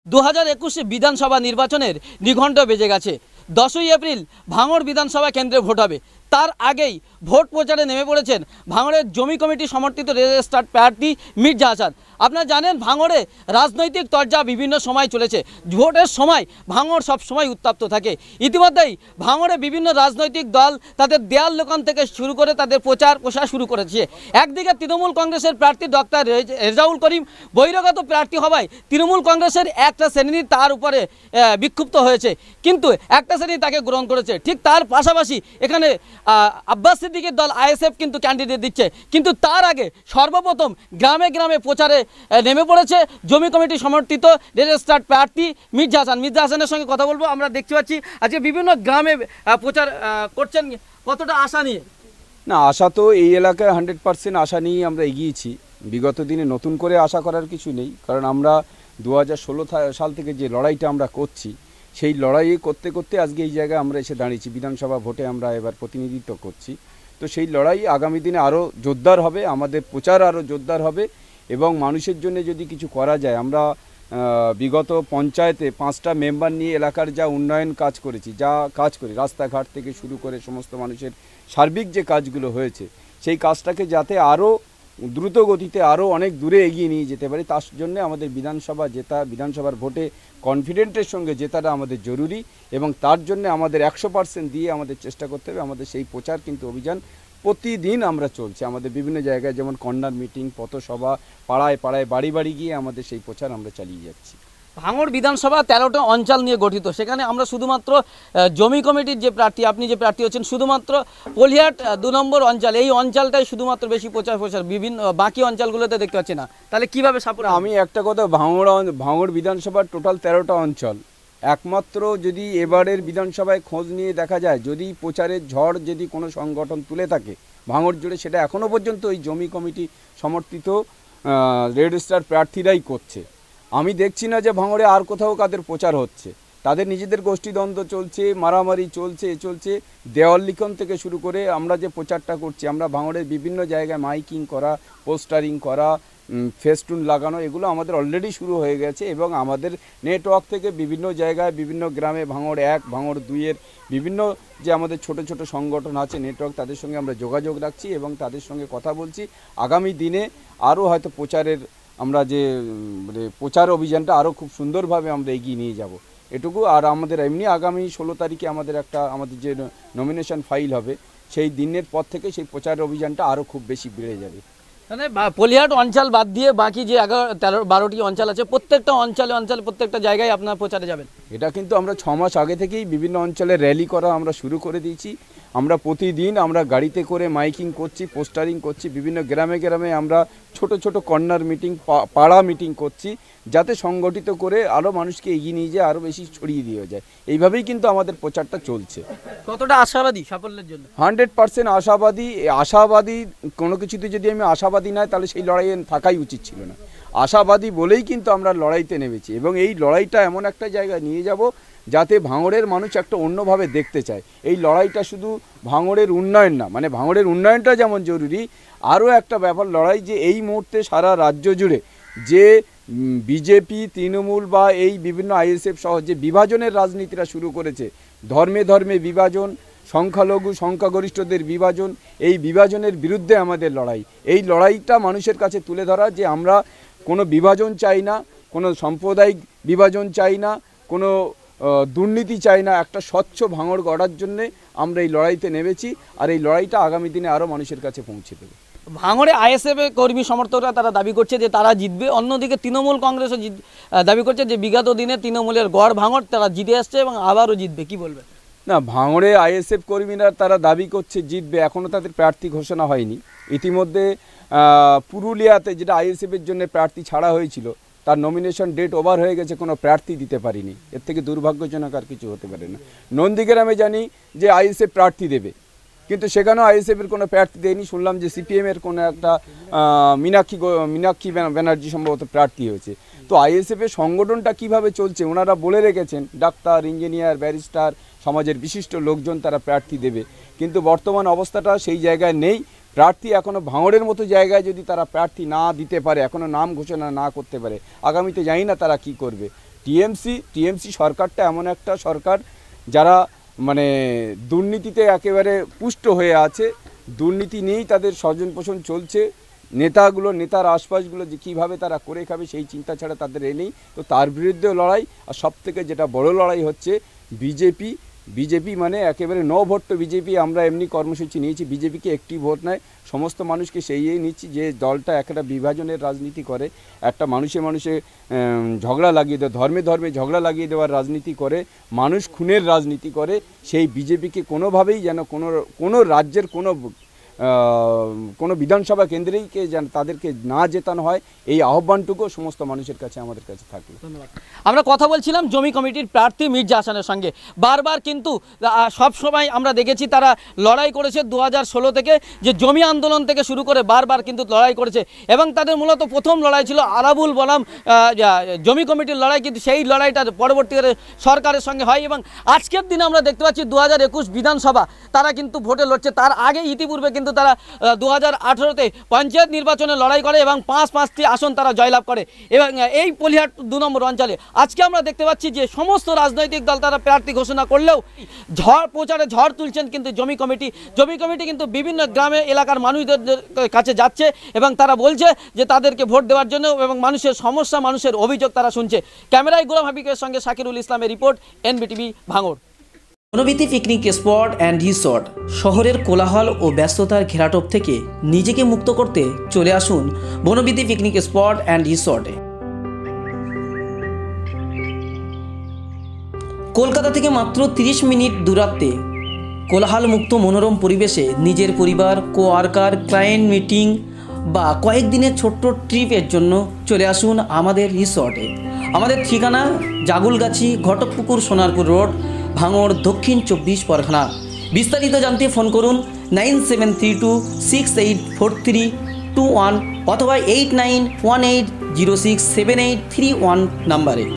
2021 বিধানসভা নির্বাচনের নিঘণ্ট বেজে গেছে। 10ই এপ্রিল ভাঙড় বিধানসভা কেন্দ্রে ভোট হবে। তার আগেই ভোট প্রচারে নেমে পড়েছেন ভাঙড়ের জমি কমিটি সমর্থিত রেজিস্টার্ড প্রার্থী মির্জা হাসান। আপনারা জানেন ভাঙড়ে রাজনৈতিক তরজা বিভিন্ন সময় চলেছে। ভোটের সময় ভাঙড় সব সময় উত্তপ্ত থাকে। ইতিমধ্যেই ভাঙড়ে বিভিন্ন রাজনৈতিক দল তাদের দেয়াল লোকান থেকে শুরু করে তাদের প্রচার প্রসার শুরু করেছে। একদিকে তৃণমূল কংগ্রেসের প্রার্থী ডক্টর রেজাউল করিম বহিরাগত প্রার্থী হওয়ায় তৃণমূল কংগ্রেসের একটা শ্রেণী তার উপরে বিক্ষুব্ধ হয়েছে, কিন্তু একটা শ্রেণী তাকে গ্রহণ করেছে। ঠিক তার পাশাপাশি এখানে আব্বাস সিদ্দিকের দল আইএসএফ কিন্তু ক্যান্ডিডেট দিচ্ছে, কিন্তু তার আগে সর্বপ্রথম গ্রামে গ্রামে প্রচারে নেমে পড়েছে জমি কমিটি সমর্থিত রেজিস্টার্ড প্রার্থী মির্জা হাসান। মির্জা হাসানের সঙ্গে কথা বলবো। আমরা দেখতে পাচ্ছি আজকে বিভিন্ন গ্রামে প্রচার করছেন, কতটা আশা নিয়ে? না, আশা তো এই এলাকায় 100% আশা নিয়েই আমরা এগিয়েছি। বিগত দিনে নতুন করে আশা করার কিছু নেই, কারণ আমরা 2016 সাল থেকে যে লড়াইটা আমরা করছি, সেই লড়াই করতে করতে আজকে এই জায়গায় আমরা এসে দাঁড়িয়েছি। বিধানসভা ভোটে আমরা এবার প্রতিনিধিত্ব করছি। তো সেই লড়াই আগামী দিনে আরও জোরদার হবে, আমাদের প্রচার আরও জোরদার হবে এবং মানুষের জন্য যদি কিছু করা যায়, আমরা বিগত পঞ্চায়েতে 5টা মেম্বার নিয়ে এলাকার যা উন্নয়ন কাজ করেছি, যা কাজ করি রাস্তাঘাট থেকে শুরু করে সমস্ত মানুষের সার্বিক যে কাজগুলো হয়েছে, সেই কাজটাকে যাতে আরও দ্রুত গতিতে আরও অনেক দূরে এগিয়ে নিয়ে যেতে পারি, তার জন্য আমাদের বিধানসভার ভোটে কনফিডেন্টের সঙ্গে জেতাটা আমাদের জরুরি এবং তার জন্য আমাদের 100% দিয়ে আমাদের চেষ্টা করতে হবে। আমাদের সেই প্রচার কিন্তু অভিযান প্রতিদিন আমরা চলছে আমাদের বিভিন্ন জায়গায়, যেমন কর্নার মিটিং, পথসভা, পাড়ায় পাড়ায় বাড়ি বাড়ি গিয়ে আমাদের সেই প্রচার আমরা চালিয়ে যাচ্ছি। ভাঙড় বিধানসভা 13টা অঞ্চল নিয়ে গঠিত। সেখানে আমরা শুধুমাত্র জমি কমিটির যে প্রার্থী, আপনি যে প্রার্থী হচ্ছেন, শুধুমাত্র পলিহাট 2 নম্বর অঞ্চল, এই অঞ্চলটাই শুধুমাত্র বেশি প্রচার বিভিন্ন বাকি অঞ্চলগুলোতে দেখতে পাচ্ছি না। তাহলে কিভাবে সাপোর্ট? আমি একটা কথা, ভাঙড় বিধানসভার টোটাল 13টা অঞ্চল, একমাত্র যদি এবারের বিধানসভায় খোঁজ নিয়ে দেখা যায়, যদি প্রচারের ঝড় যদি কোনো সংগঠন তুলে থাকে ভাঙড় জুড়ে, সেটা এখনও পর্যন্ত ওই জমি কমিটি সমর্থিত রেড স্টার প্রার্থীরাই করছে। আমি দেখছি না যে ভাঙড়ে আর কোথাও কাদের প্রচার হচ্ছে। তাদের নিজেদের গোষ্ঠীদ্বন্দ্ব চলছে, মারামারি চলছে, দেওয়াল লিখন থেকে শুরু করে আমরা যে প্রচারটা করছি, আমরা ভাঙড়ের বিভিন্ন জায়গায় মাইকিং করা, পোস্টারিং করা, ফেস্টুন লাগানো, এগুলো আমাদের অলরেডি শুরু হয়ে গেছে এবং আমাদের নেটওয়ার্ক থেকে বিভিন্ন জায়গায়, বিভিন্ন গ্রামে, ভাঙড় 1, ভাঙড় 2-এর বিভিন্ন যে আমাদের ছোট ছোট সংগঠন আছে নেটওয়ার্ক, তাদের সঙ্গে আমরা যোগাযোগ রাখছি এবং তাদের সঙ্গে কথা বলছি। আগামী দিনে আরও হয়তো আমরা যে প্রচার অভিযানটা আরও খুব সুন্দরভাবে আমরা এগিয়ে নিয়ে যাব, এটুকু। আর আমাদের এমনি আগামী 16 তারিখে আমাদের যে নমিনেশন ফাইল হবে, সেই দিনের পর থেকে সেই প্রচার অভিযানটা আরও খুব বেশি বেড়ে যাবে। মানে পলিহাট অঞ্চল বাদ দিয়ে বাকি যে 11-12টি অঞ্চল আছে, প্রত্যেকটা অঞ্চলে প্রত্যেকটা জায়গায় আপনার প্রচারে যাবেন। এটা কিন্তু আমরা 6 মাস আগে থেকেই বিভিন্ন অঞ্চলে র্যালি করা আমরা শুরু করে দিয়েছি। আমরা প্রতিদিন আমরা গাড়িতে করে মাইকিং করছি, পোস্টারিং করছি, বিভিন্ন গ্রামে গ্রামে আমরা ছোট ছোট কর্নার মিটিং, পাড়া মিটিং করছি, যাতে সংগঠিত করে আরও মানুষকে এগিয়ে নিয়ে যায়, আরও বেশি ছড়িয়ে দিয়ে যায়। এইভাবেই কিন্তু আমাদের প্রচারটা চলছে। কতটা আশাবাদী সাফল্যের জন্য? 100% আশাবাদী। কোনো কিছুতে যদি আমি আশাবাদী নয়, তাহলে সেই লড়াইয়ে থাকাই উচিত ছিল না। আশাবাদী বলেই কিন্তু আমরা লড়াইতে নেমেছি এবং এই লড়াইটা এমন একটা জায়গায় নিয়ে যাব যাতে ভাঙড়ের মানুষ একটা অন্যভাবে দেখতে চায়। এই লড়াইটা শুধু ভাঙড়ের উন্নয়ন না, মানে ভাঙড়ের উন্নয়নটা যেমন জরুরি, আরও একটা ব্যাপার লড়াই যে এই মুহূর্তে সারা রাজ্য জুড়ে যে বিজেপি, তৃণমূল বা এই বিভিন্ন আইএসএফ সহ যে বিভাজনের রাজনীতিরা শুরু করেছে, ধর্মে ধর্মে বিভাজন, সংখ্যালঘু সংখ্যাগরিষ্ঠদের বিভাজন, এই বিভাজনের বিরুদ্ধে আমাদের লড়াই। এই লড়াইটা মানুষের কাছে তুলে ধরা যে আমরা কোনো বিভাজন চাই না, কোনো সাম্প্রদায়িক বিভাজন চাই না, কোনো দুর্নীতি চাই না। একটা স্বচ্ছ ভাঙড় গড়ার জন্যে আমরা এই লড়াইতে নেমেছি আর এই লড়াইটা আগামী দিনে আরও মানুষের কাছে পৌঁছে দেবে। ভাঙড়ে আইএসএফ কর্মী সমর্থকরা তারা দাবি করছে যে তারা জিতবে, অন্যদিকে তৃণমূল কংগ্রেসও দাবি করছে যে বিগত দিনে তৃণমূলের গড় ভাঙড় তারা জিতে আসছে এবং আবারও জিতবে। কি বলবে? না, ভাঙড়ে আইএসএফ কর্মীরা তারা দাবি করছে জিতবে, এখনও তাদের প্রার্থী ঘোষণা হয়নি। ইতিমধ্যে পুরুলিয়াতে যেটা আইএসএফের জন্য প্রার্থী ছাড়া হয়েছিল, তার নমিনেশন ডেট ওভার হয়ে গেছে, কোনো প্রার্থী দিতে পারিনি। এর থেকে দুর্ভাগ্যজনক আর কিছু হতে পারে না। নন্দীগ্রামে জানি যে আইএসএফ প্রার্থী দেবে, কিন্তু সেখানেও আইএসএফের কোনো প্রার্থী দেয়নি। শুনলাম যে সিপিএমের কোনো একটা মীনাক্ষী ব্যানার্জি সম্ভবত প্রার্থী হয়েছে। তো আইএসএফের সংগঠনটা কিভাবে চলছে ওনারা বলে রেখেছেন, ডাক্তার, ইঞ্জিনিয়ার, ব্যারিস্টার, সমাজের বিশিষ্ট লোকজন তারা প্রার্থী দেবে, কিন্তু বর্তমান অবস্থাটা সেই জায়গায় নেই। প্রার্থী এখনও ভাঙড়ের মতো জায়গায় যদি তারা প্রার্থী না দিতে পারে, এখনও নাম ঘোষণা না করতে পারে, আগামীতে জানি না তারা কি করবে। টিএমসি সরকারটা এমন একটা সরকার যারা মানে দুর্নীতিতে একেবারে পুষ্ট হয়ে আছে, দুর্নীতি নিয়েই তাদের স্বজন পোষণ চলছে। নেতার আশপাশগুলো যে কীভাবে তারা করে খাবে সেই চিন্তা ছাড়া তাদের নেই। তো তার বিরুদ্ধেও লড়াই। আর সবথেকে যেটা বড় লড়াই হচ্ছে বিজেপি মানে একেবারে নো ভোট তো বিজেপি। আমরা এমনি কর্মসূচি নিয়েছি, বিজেপিকে একটি ভোট নেয়, সমস্ত মানুষকে সেইই নিচ্ছি যে দলটা একটা বিভাজনের রাজনীতি করে, একটা মানুষে ঝগড়া লাগিয়ে দেয়, ধর্মে ঝগড়া লাগিয়ে দেওয়ার রাজনীতি করে, মানুষ খুনের রাজনীতি করে। সেই বিজেপিকে কোনোভাবেই যেন কোনো রাজ্যের কোনো বিধানসভা কেন্দ্রেইকে যেন তাদেরকে না জেতানো হয়, এই আহ্বানটুকু সমস্ত মানুষের কাছে আমাদের কাছে থাকলো। ধন্যবাদ। আমরা কথা বলছিলাম জমি কমিটির প্রার্থী মির্জা হাসানের সঙ্গে। বারবার কিন্তু সব সময় আমরা দেখেছি তারা লড়াই করেছে 2016 থেকে, যে জমি আন্দোলন থেকে শুরু করে বারবার কিন্তু লড়াই করেছে। এবং তাদের মূলত প্রথম লড়াই ছিল আরাবুল বনাম জমি কমিটির লড়াই, কিন্তু সেই লড়াইটা পরবর্তীকালে সরকারের সঙ্গে হয়। এবং আজকের দিনে আমরা দেখতে পাচ্ছি 2021 বিধানসভা তারা কিন্তু ভোটে লড়ছে। তার আগে ইতিপূর্বে কিন্তু তারা 2018-তে পঞ্চায়েত নির্বাচনে লড়াই করে এবং 5টি আসন তারা জয়লাভ করে। এবং এই পলিহাট 2 নম্বর অঞ্চলে আজকে আমরা দেখতে পাচ্ছি যে সমস্ত রাজনৈতিক দল তারা প্রার্থী ঘোষণা করলেও প্রচারে ঝড় তুলছেন কিন্তু জমি কমিটি কিন্তু বিভিন্ন গ্রামে এলাকার মানুষদের কাছে যাচ্ছে এবং তারা বলছে যে তাদেরকে ভোট দেওয়ার জন্য, এবং মানুষের সমস্যা, মানুষের অভিযোগ তারা শুনছে। ক্যামেরায় গোলাম হাবিবের সঙ্গে শাকিরুল ইসলামের রিপোর্ট, NBTV ভাঙড়। Banabithi picnic spot and resort শহরের কোলাহল ও ব্যস্ততার ঘেরাটোপ থেকে নিজেকে মুক্ত করতে চলে আসুন বনবিথী পিকনিক স্পট অ্যান্ড রিসর্টে। কলকাতা থেকে মাত্র 30 মিনিট দূরত্বে কোলাহল মুক্ত মনোরম পরিবেশে নিজের পরিবার, কোয়ার্কার, ক্লায়েন্ট মিটিং বা কয়েকদিনের ছোট্ট ট্রিপের জন্য চলে আসুন আমাদের রিসর্টে। আমাদের ঠিকানা জাগুলগাছি, ঘটকপুকুর, সোনারপুর রোড, ভাঙড়, দক্ষিণ 24 পরগনা। বিস্তারিত জানতে ফোন করুন 9732684321 অথবা 8918067831 নাম্বারে।